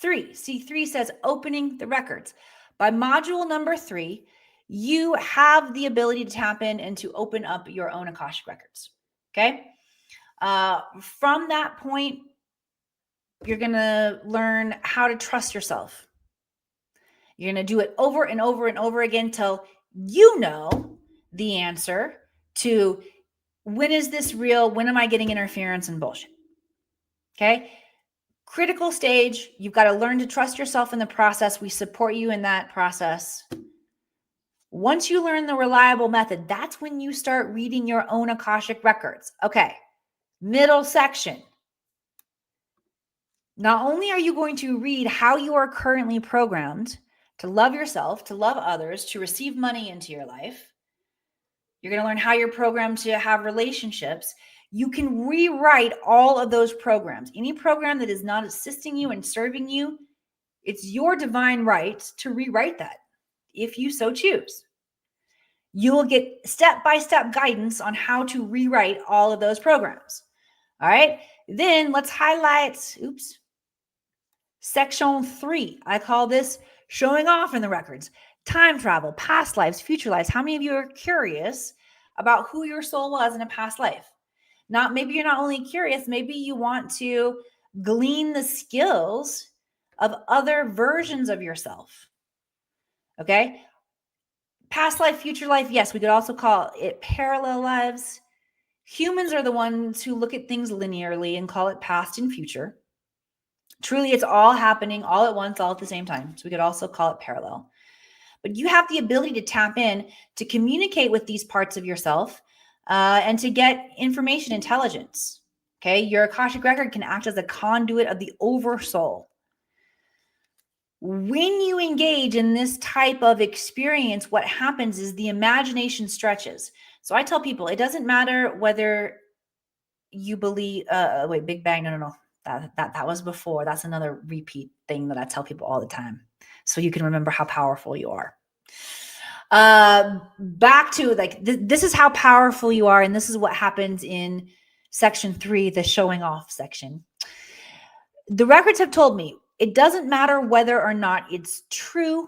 3. C3 says opening the records. By module number 3, you have the ability to tap in and to open up your own Akashic Records. Okay. From that point, you're going to learn how to trust yourself. You're going to do it over and over and over again till you know the answer to when is this real? When am I getting interference and bullshit? Okay. Critical stage. You've got to learn to trust yourself in the process. We support you in that process. Once you learn the reliable method, that's when you start reading your own Akashic Records. Okay. Middle section. Not only are you going to read how you are currently programmed to love yourself, to love others, to receive money into your life, you're going to learn how you're programmed to have relationships. You can rewrite all of those programs. Any program that is not assisting you and serving you, it's your divine right to rewrite that if you so choose. You will get step-by-step guidance on how to rewrite all of those programs. All right. Then let's highlight, section 3. I call this showing off in the records. Time travel, past lives, future lives. How many of you are curious about who your soul was in a past life? Maybe you're not only curious, maybe you want to glean the skills of other versions of yourself. Okay. Past life, future life. Yes, we could also call it parallel lives. Humans are the ones who look at things linearly and call it past and future. Truly, it's all happening all at once, all at the same time. So we could also call it parallel. But you have the ability to tap in to communicate with these parts of yourself and to get information intelligence. Okay, your Akashic record can act as a conduit of the oversoul. When you engage in this type of experience, what happens is the imagination stretches. So I tell people, it doesn't matter whether you believe, Big Bang, no. That was before. That's another repeat thing that I tell people all the time. So you can remember how powerful you are. Back to this is how powerful you are. And this is what happens in section 3, the showing off section. The records have told me it doesn't matter whether or not it's true.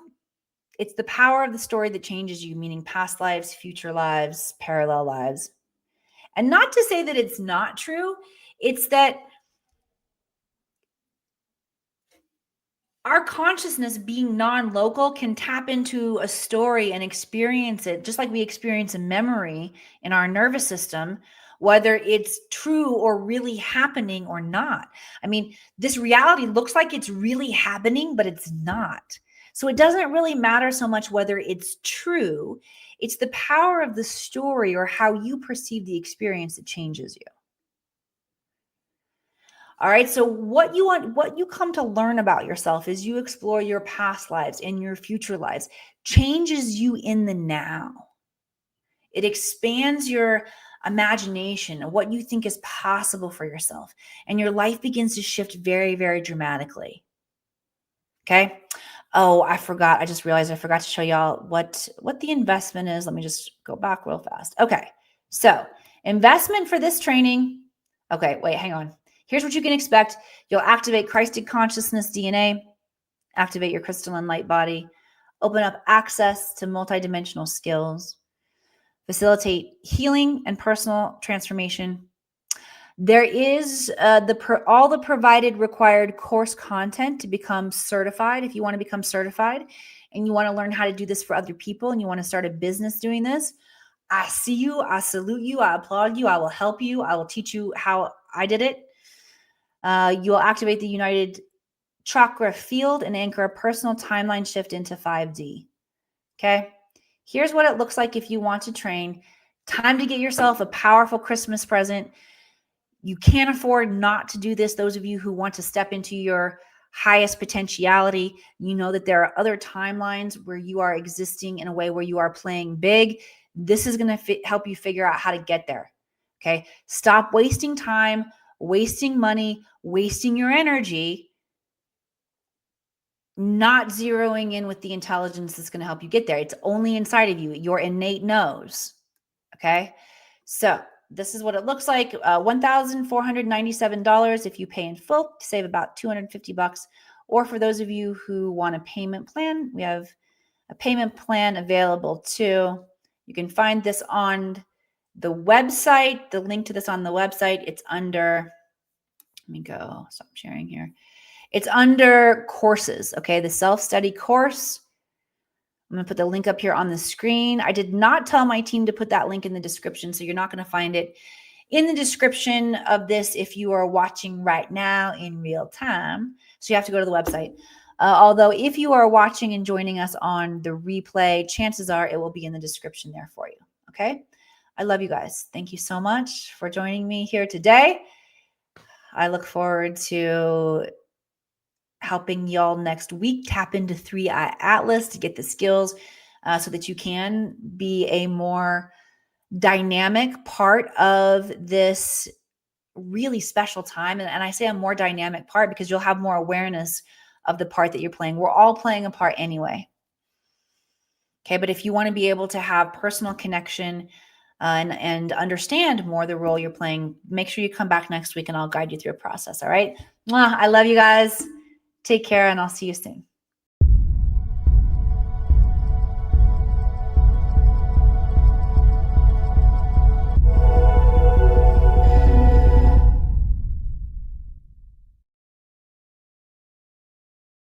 It's the power of the story that changes you, meaning past lives, future lives, parallel lives. And not to say that it's not true. It's that our consciousness, being non-local, can tap into a story and experience it just like we experience a memory in our nervous system, whether it's true or really happening or not. I mean, this reality looks like it's really happening, but it's not. So it doesn't really matter so much whether it's true. It's the power of the story or how you perceive the experience that changes you. All right. So what you come to learn about yourself as you explore your past lives and your future lives changes you in the now. It expands your imagination and what you think is possible for yourself. And your life begins to shift very, very dramatically. Okay. Oh, I forgot. I just realized I forgot to show y'all what the investment is. Let me just go back real fast. Okay. So investment for this training. Okay. Wait, hang on. Here's what you can expect. You'll activate Christic consciousness DNA, activate your crystalline light body, open up access to multidimensional skills, facilitate healing and personal transformation. There is all the provided required course content to become certified. If you want to become certified and you want to learn how to do this for other people and you want to start a business doing this, I see you. I salute you. I applaud you. I will help you. I will teach you how I did it. You'll activate the United Chakra field and anchor a personal timeline shift into 5D. Okay. Here's what it looks like if you want to train. Time to get yourself a powerful Christmas present. You can't afford not to do this. Those of you who want to step into your highest potentiality, you know that there are other timelines where you are existing in a way where you are playing big. This is going to help you figure out how to get there. Okay. Stop wasting time, wasting money, wasting your energy, not zeroing in with the intelligence that's going to help you get there. It's only inside of you, your innate knows. Okay. So this is what it looks like. $1,497 if you pay in full, save about $250, Or for those of you who want a payment plan, we have a payment plan available too. You can find this on the website, the link to this on the website. It's under, let me go, stop sharing here. It's under courses, okay? The self-study course. I'm going to put the link up here on the screen. I did not tell my team to put that link in the description, so you're not going to find it in the description of this if you are watching right now in real time. So you have to go to the website. Although if you are watching and joining us on the replay, chances are it will be in the description there for you, okay? I love you guys. Thank you so much for joining me here today. I look forward to helping y'all next week tap into 3i Atlas to get the skills so that you can be a more dynamic part of this really special time. And I say a more dynamic part because you'll have more awareness of the part that you're playing. We're all playing a part anyway. Okay, but if you want to be able to have personal connection and understand more the role you're playing, make sure you come back next week and I'll guide you through a process. All right. I love you guys. Take care and I'll see you soon.